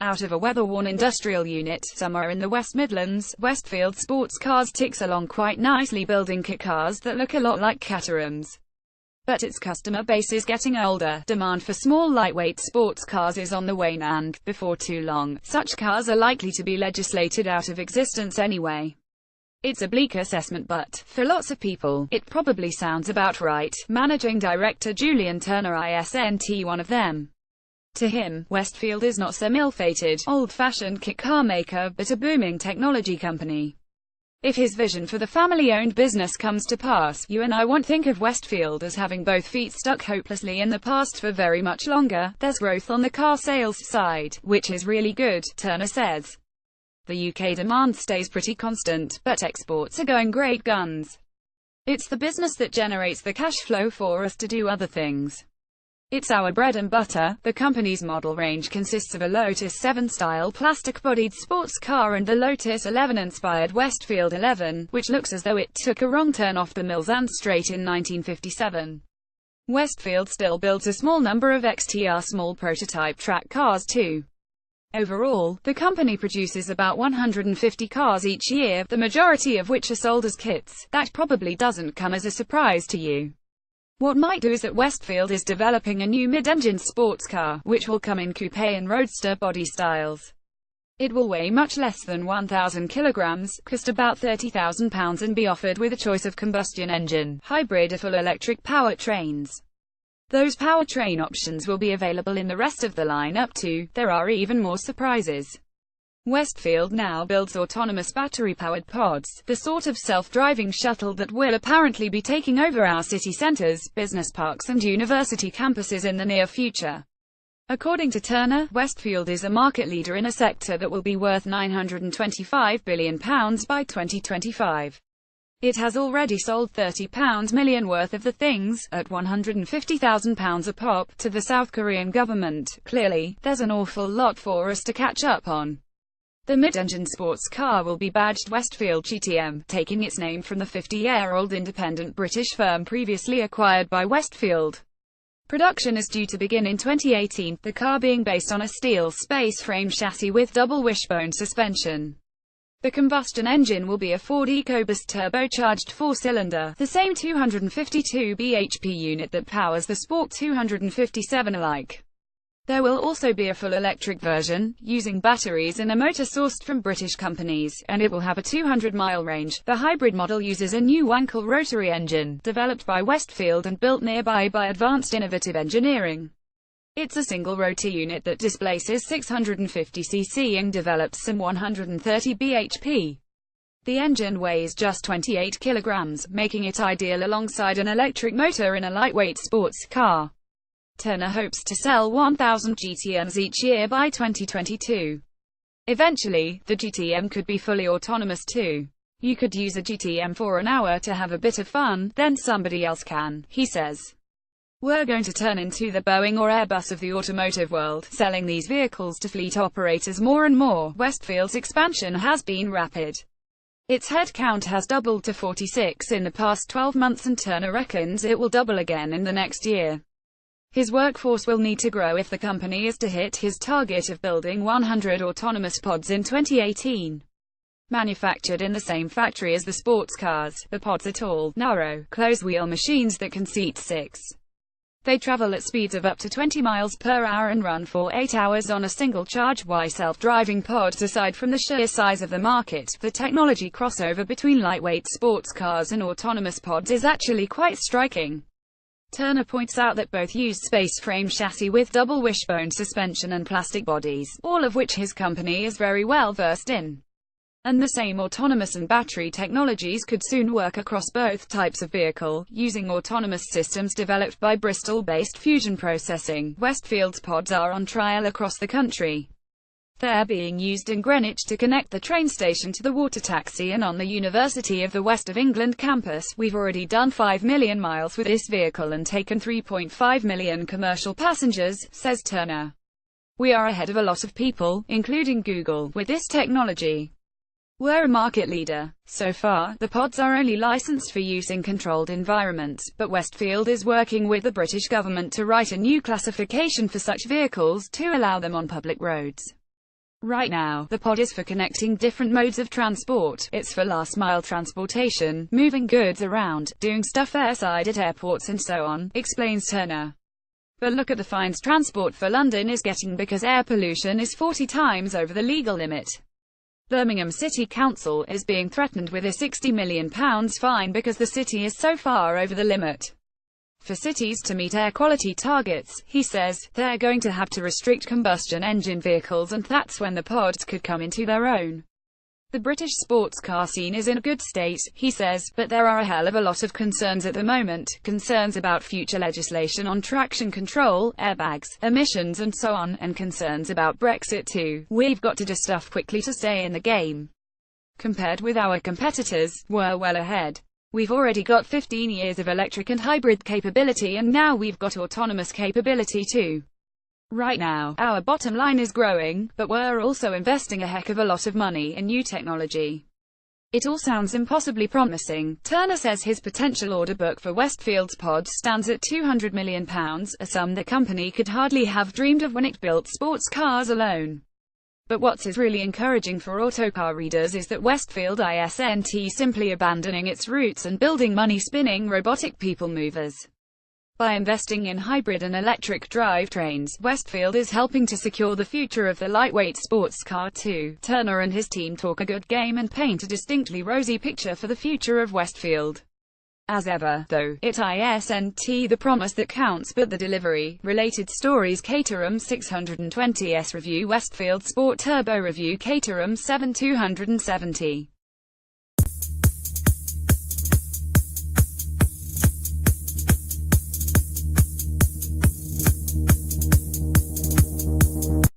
Out of a weather-worn industrial unit, somewhere in the West Midlands, Westfield Sportscars ticks along quite nicely, building kit cars that look a lot like Caterhams. But its customer base is getting older. Demand for small, lightweight sports cars is on the wane and, before too long, such cars are likely to be legislated out of existence anyway. It's a bleak assessment, but, for lots of people, it probably sounds about right. Managing Director Julian Turner isn't one of them. To him, Westfield is not some ill-fated, old-fashioned kit car maker, but a booming technology company. If his vision for the family-owned business comes to pass, you and I won't think of Westfield as having both feet stuck hopelessly in the past for very much longer. There's growth on the car sales side, which is really good, Turner says. The UK demand stays pretty constant, but exports are going great guns. It's the business that generates the cash flow for us to do other things. It's our bread and butter. The company's model range consists of a Lotus 7-style plastic-bodied sports car and the Lotus 11-inspired Westfield 11, which looks as though it took a wrong turn off the Mills and Straight in 1957. Westfield still builds a small number of XTR small prototype track cars too. Overall, the company produces about 150 cars each year, the majority of which are sold as kits. That probably doesn't come as a surprise to you. What might do is that Westfield is developing a new mid-engine sports car, which will come in coupe and roadster body styles. It will weigh much less than 1,000 kilograms, cost about £30,000 and be offered with a choice of combustion engine, hybrid or full electric powertrains. Those powertrain options will be available in the rest of the lineup too. There are even more surprises. Westfield now builds autonomous battery-powered pods, the sort of self-driving shuttle that will apparently be taking over our city centres, business parks and university campuses in the near future. According to Turner, Westfield is a market leader in a sector that will be worth £925 billion by 2025. It has already sold £30 million worth of the things, at £150,000 a pop, to the South Korean government. Clearly, there's an awful lot for us to catch up on. The mid-engine sports car will be badged Westfield GTM, taking its name from the 50-year-old independent British firm previously acquired by Westfield. Production is due to begin in 2018, the car being based on a steel space frame chassis with double wishbone suspension. The combustion engine will be a Ford EcoBoost turbocharged 4-cylinder, the same 252 bhp unit that powers the Sport 257 alike. There will also be a full electric version, using batteries and a motor sourced from British companies, and it will have a 200-mile range. The hybrid model uses a new Wankel rotary engine, developed by Westfield and built nearby by Advanced Innovative Engineering. It's a single-rotor unit that displaces 650 cc and develops some 130 bhp. The engine weighs just 28 kilograms, making it ideal alongside an electric motor in a lightweight sports car. Turner hopes to sell 1,000 GTMs each year by 2022. Eventually, the GTM could be fully autonomous too. You could use a GTM for an hour to have a bit of fun, then somebody else can, he says. We're going to turn into the Boeing or Airbus of the automotive world, selling these vehicles to fleet operators more and more. Westfield's expansion has been rapid. Its headcount has doubled to 46 in the past 12 months and Turner reckons it will double again in the next year. His workforce will need to grow if the company is to hit his target of building 100 autonomous pods in 2018. Manufactured in the same factory as the sports cars, the pods are tall, narrow, close-wheel machines that can seat 6. They travel at speeds of up to 20 miles per hour and run for 8 hours on a single charge. Why self-driving pods? Aside from the sheer size of the market, the technology crossover between lightweight sports cars and autonomous pods is actually quite striking. Turner points out that both use space frame chassis with double wishbone suspension and plastic bodies, all of which his company is very well versed in. And the same autonomous and battery technologies could soon work across both types of vehicle, using autonomous systems developed by Bristol-based Fusion Processing. Westfield's pods are on trial across the country. They're being used in Greenwich to connect the train station to the water taxi and on the University of the West of England campus. We've already done 5 million miles with this vehicle and taken 3.5 million commercial passengers, says Turner. We are ahead of a lot of people, including Google, with this technology. We're a market leader. So far, the pods are only licensed for use in controlled environments, but Westfield is working with the British government to write a new classification for such vehicles to allow them on public roads. Right now, the pod is for connecting different modes of transport. It's for last-mile transportation, moving goods around, doing stuff airside at airports and so on, explains Turner. But look at the fines Transport for London is getting because air pollution is 40 times over the legal limit. Birmingham City Council is being threatened with a £60 million fine because the city is so far over the limit. For cities to meet air quality targets, he says, they're going to have to restrict combustion engine vehicles, and that's when the pods could come into their own. The British sports car scene is in a good state, he says, but there are a hell of a lot of concerns at the moment, concerns about future legislation on traction control, airbags, emissions and so on, and concerns about Brexit too. We've got to do stuff quickly to stay in the game. Compared with our competitors, we're well ahead. We've already got 15 years of electric and hybrid capability, and now we've got autonomous capability too. Right now, our bottom line is growing, but we're also investing a heck of a lot of money in new technology. It all sounds impossibly promising. Turner says his potential order book for Westfield's pod stands at £200 million, a sum the company could hardly have dreamed of when it built sports cars alone. But what's really encouraging for autocar readers is that Westfield isn't simply abandoning its roots and building money-spinning robotic people movers. By investing in hybrid and electric drivetrains, Westfield is helping to secure the future of the lightweight sports car too. Turner and his team talk a good game and paint a distinctly rosy picture for the future of Westfield. As ever, though, it isn't the promise that counts but the delivery. Related stories: Caterham 620S review, Westfield Sport Turbo review, Caterham 7270.